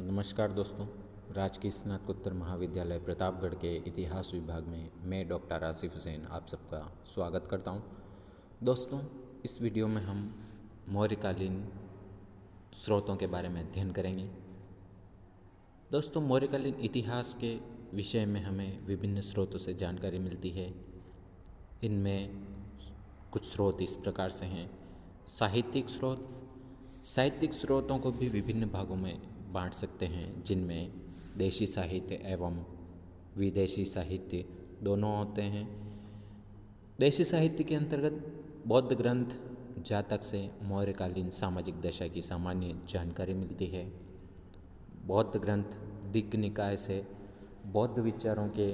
नमस्कार दोस्तों। राजकीय स्नातकोत्तर महाविद्यालय प्रतापगढ़ के इतिहास विभाग में मैं डॉक्टर आसिफ हुसैन आप सबका स्वागत करता हूं। दोस्तों, इस वीडियो में हम मौर्यकालीन स्रोतों के बारे में अध्ययन करेंगे। दोस्तों, मौर्यकालीन इतिहास के विषय में हमें विभिन्न स्रोतों से जानकारी मिलती है। इनमें कुछ स्रोत इस प्रकार से हैं। साहित्यिक स्रोत। साहित्यिक स्रोतों को भी विभिन्न भागों में बांट सकते हैं, जिनमें देशी साहित्य एवं विदेशी साहित्य दोनों होते हैं। देशी साहित्य के अंतर्गत बौद्ध ग्रंथ जातक से मौर्यकालीन सामाजिक दशा की सामान्य जानकारी मिलती है। बौद्ध ग्रंथ दिक्क निकाय से बौद्ध विचारों के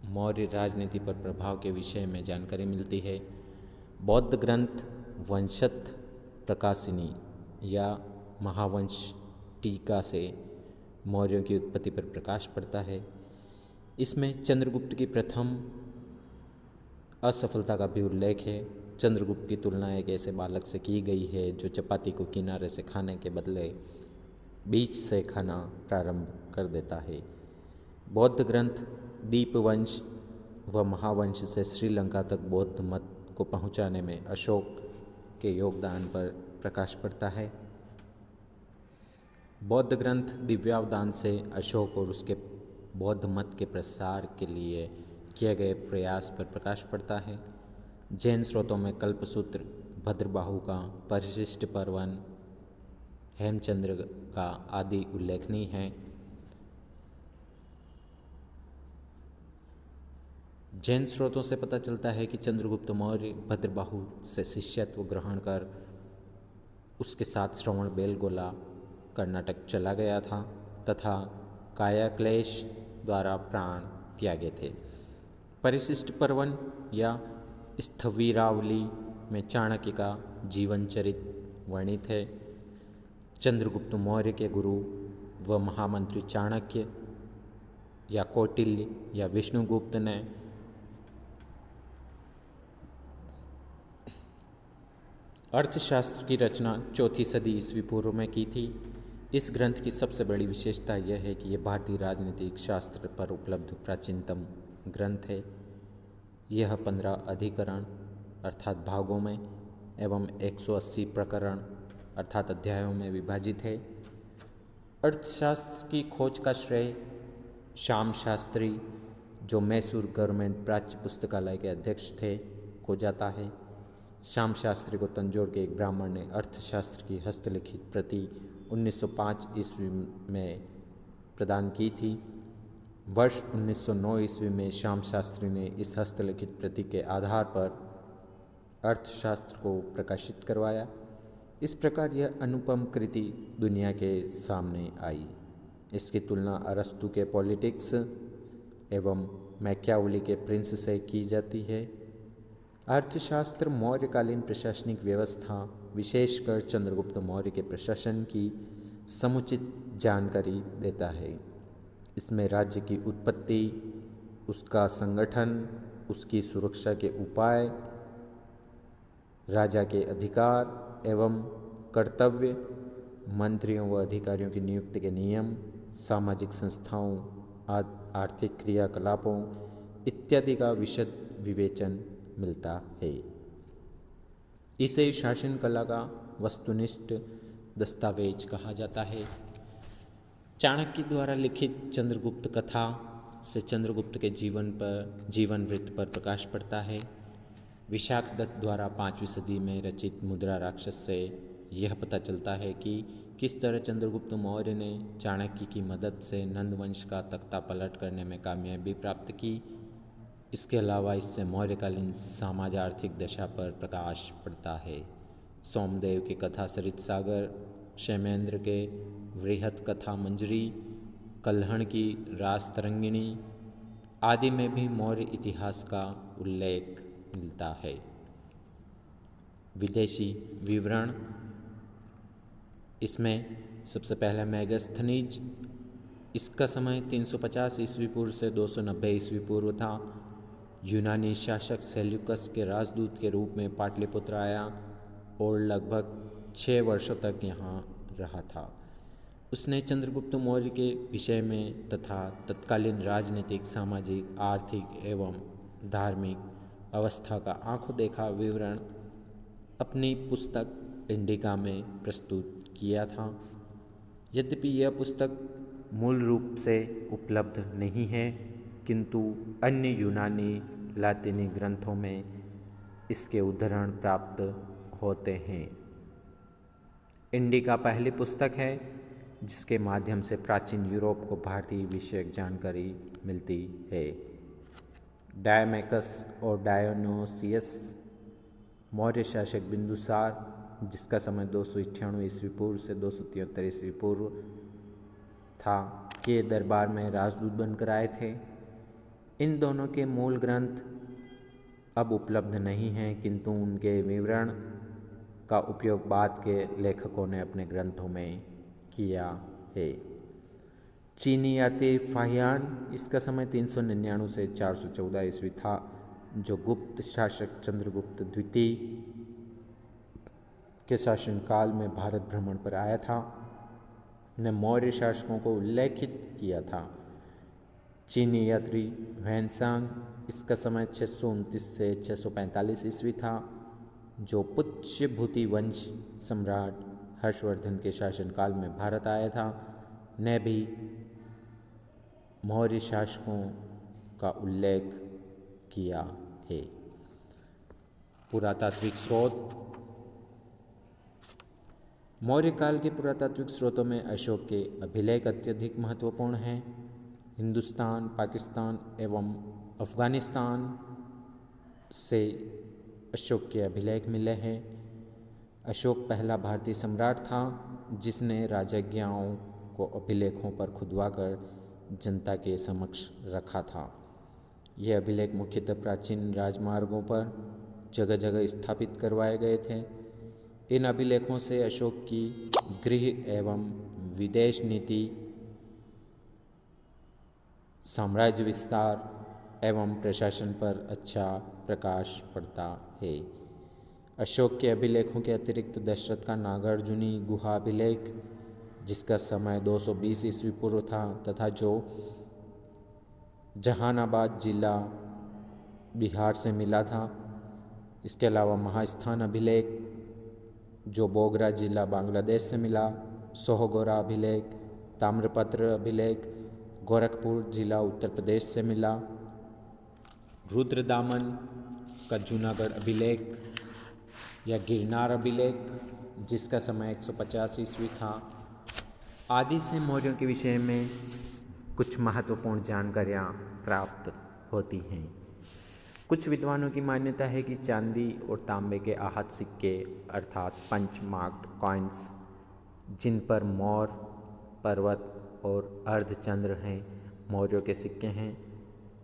मौर्य राजनीति पर प्रभाव के विषय में जानकारी मिलती है। बौद्ध ग्रंथ वंशत प्रकाशिनी या महावंश टीका से मौर्यों की उत्पत्ति पर प्रकाश पड़ता है। इसमें चंद्रगुप्त की प्रथम असफलता का भी उल्लेख है। चंद्रगुप्त की तुलना एक ऐसे बालक से की गई है जो चपाती को किनारे से खाने के बदले बीच से खाना प्रारंभ कर देता है। बौद्ध ग्रंथ दीपवंश व महावंश से श्रीलंका तक बौद्ध मत को पहुंचाने में अशोक के योगदान पर प्रकाश पड़ता है। बौद्ध ग्रंथ दिव्यावदान से अशोक और उसके बौद्ध मत के प्रसार के लिए किए गए प्रयास पर प्रकाश पड़ता है। जैन स्रोतों में कल्पसूत्र, भद्रबाहु का परिशिष्ट पर्वन, हेमचंद्र का आदि उल्लेखनीय है। जैन स्रोतों से पता चलता है कि चंद्रगुप्त मौर्य भद्रबाहु से शिष्यत्व ग्रहण कर उसके साथ श्रवण बेलगोला कर्नाटक चला गया था तथा कायाक्लेश द्वारा प्राण त्यागे थे। परिशिष्ट पर्वन या स्थविरावली में चाणक्य का जीवन चरित वर्णित है। चंद्रगुप्त मौर्य के गुरु व महामंत्री चाणक्य या कौटिल्य या विष्णुगुप्त ने अर्थशास्त्र की रचना 4वीं सदी ईस्वी पूर्व में की थी। इस ग्रंथ की सबसे बड़ी विशेषता यह है कि यह भारतीय राजनीतिक शास्त्र पर उपलब्ध प्राचीनतम ग्रंथ है। यह 15 अधिकरण अर्थात भागों में एवं 180 प्रकरण अर्थात अध्यायों में विभाजित है। अर्थशास्त्र की खोज का श्रेय श्याम शास्त्री, जो मैसूर गवर्नमेंट प्राच्य पुस्तकालय के अध्यक्ष थे, को जाता है। श्याम शास्त्री को तंजौर के एक ब्राह्मण ने अर्थशास्त्र की हस्तलिखित प्रति 1905 ईस्वी में प्रदान की थी। वर्ष 1909 ईस्वी में श्याम शास्त्री ने इस हस्तलिखित प्रति के आधार पर अर्थशास्त्र को प्रकाशित करवाया। इस प्रकार यह अनुपम कृति दुनिया के सामने आई। इसकी तुलना अरस्तु के पॉलिटिक्स एवं मैकियावेली के प्रिंस से की जाती है। अर्थशास्त्र मौर्यकालीन प्रशासनिक व्यवस्था, विशेषकर चंद्रगुप्त मौर्य के प्रशासन की समुचित जानकारी देता है। इसमें राज्य की उत्पत्ति, उसका संगठन, उसकी सुरक्षा के उपाय, राजा के अधिकार एवं कर्तव्य, मंत्रियों व अधिकारियों की नियुक्ति के नियम, सामाजिक संस्थाओं, आर्थिक क्रियाकलापों इत्यादि का विशद विवेचन मिलता है। इसे शासन कला का वस्तुनिष्ठ दस्तावेज कहा जाता है। चाणक्य द्वारा लिखित चंद्रगुप्त कथा से चंद्रगुप्त के जीवन वृत्त पर प्रकाश पड़ता है। विशाखदत्त द्वारा 5वीं सदी में रचित मुद्रा राक्षस से यह पता चलता है कि किस तरह चंद्रगुप्त मौर्य ने चाणक्य की मदद से नंद वंश का तख्ता पलट करने में कामयाबी प्राप्त की। इसके अलावा इससे मौर्यकालीन समाज आर्थिक दशा पर प्रकाश पड़ता है। सोमदेव की कथा सरित सागर, क्षेमेंद्र के वृहत कथा मंजरी, कल्हण की रास तरंगिणी आदि में भी मौर्य इतिहास का उल्लेख मिलता है। विदेशी विवरण। इसमें सबसे पहले मेगास्थनीज, इसका समय 350 ईस्वी पूर्व से 290 ईस्वी पूर्व था। यूनानी शासक सेल्यूकस के राजदूत के रूप में पाटलिपुत्र आया और लगभग 6 वर्षों तक यहाँ रहा था। उसने चंद्रगुप्त मौर्य के विषय में तथा तत्कालीन राजनीतिक, सामाजिक, आर्थिक एवं धार्मिक अवस्था का आंखों देखा विवरण अपनी पुस्तक इंडिका में प्रस्तुत किया था। यद्यपि यह पुस्तक मूल रूप से उपलब्ध नहीं है, किंतु अन्य यूनानी लातिनी ग्रंथों में इसके उद्धरण प्राप्त होते हैं। इंडिका पहली पुस्तक है जिसके माध्यम से प्राचीन यूरोप को भारतीय विषयक जानकारी मिलती है। डायमेकस और डायोनोसियस मौर्य शासक बिंदुसार, जिसका समय 298 ईस्वी पूर्व से 273 ईस्वी पूर्व था, के दरबार में राजदूत बनकर आए थे। इन दोनों के मूल ग्रंथ अब उपलब्ध नहीं हैं, किंतु उनके विवरण का उपयोग बाद के लेखकों ने अपने ग्रंथों में किया है। चीनी यात्री फाहियान, इसका समय 399 से 414 ईस्वी था, जो गुप्त शासक चंद्रगुप्त द्वितीय के शासनकाल में भारत भ्रमण पर आया था, ने मौर्य शासकों को उल्लेखित किया था। चीनी यात्री वैनसांग, इसका समय 629 से 645 ईस्वी था, जो पुष्यभूति वंश सम्राट हर्षवर्धन के शासनकाल में भारत आया था, ने भी मौर्य शासकों का उल्लेख किया है। पुरातात्विक स्रोत। मौर्य काल के पुरातात्विक स्रोतों में अशोक के अभिलेख अत्यधिक महत्वपूर्ण हैं। हिंदुस्तान, पाकिस्तान एवं अफगानिस्तान से अशोक के अभिलेख मिले हैं। अशोक पहला भारतीय सम्राट था जिसने राजज्ञाओं को अभिलेखों पर खुदवाकर जनता के समक्ष रखा था। ये अभिलेख मुख्यतः प्राचीन राजमार्गों पर जगह जगह स्थापित करवाए गए थे। इन अभिलेखों से अशोक की गृह एवं विदेश नीति, साम्राज्य विस्तार एवं प्रशासन पर अच्छा प्रकाश पड़ता है। अशोक के अभिलेखों के अतिरिक्त दशरथ का नागार्जुनी गुहा अभिलेख, जिसका समय 220 ईस्वी पूर्व था तथा जो जहानाबाद जिला बिहार से मिला था। इसके अलावा महास्थान अभिलेख, जो बोगरा जिला बांग्लादेश से मिला। सोहगोरा अभिलेख, ताम्रपत्र अभिलेख, गोरखपुर जिला उत्तर प्रदेश से मिला। रुद्रदामन का जूनागढ़ अभिलेख या गिरनार अभिलेख, जिसका समय 150 ईस्वी था, आदि से मौर्यों के विषय में कुछ महत्वपूर्ण जानकारियाँ प्राप्त होती हैं। कुछ विद्वानों की मान्यता है कि चांदी और तांबे के आहत सिक्के अर्थात पंच मार्क्ड कॉइन्स, जिन पर मोर, पर्वत और अर्धचंद्र हैं, मौर्यों के सिक्के हैं।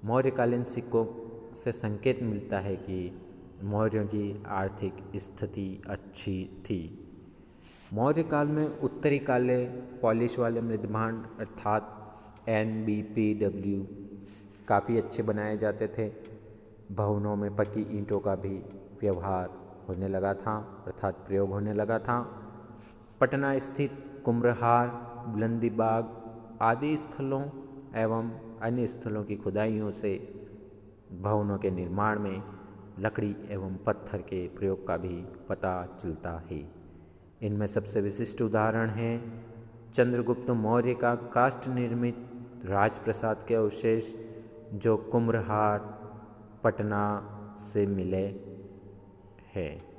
मौर्यकालीन सिक्कों से संकेत मिलता है कि मौर्यों की आर्थिक स्थिति अच्छी थी। मौर्य काल में उत्तरी काले पॉलिश वाले मृदभांड अर्थात NBPW काफ़ी अच्छे बनाए जाते थे। भवनों में पकी ईंटों का भी व्यवहार होने लगा था अर्थात प्रयोग होने लगा था। पटना स्थित कुम्भहार, बुलंदीबाग आदि स्थलों एवं अन्य स्थलों की खुदाइयों से भवनों के निर्माण में लकड़ी एवं पत्थर के प्रयोग का भी पता चलता है। इनमें सबसे विशिष्ट उदाहरण हैं चंद्रगुप्त मौर्य का काष्ठ निर्मित राजप्रासाद के अवशेष, जो कुम्भहार, पटना से मिले हैं।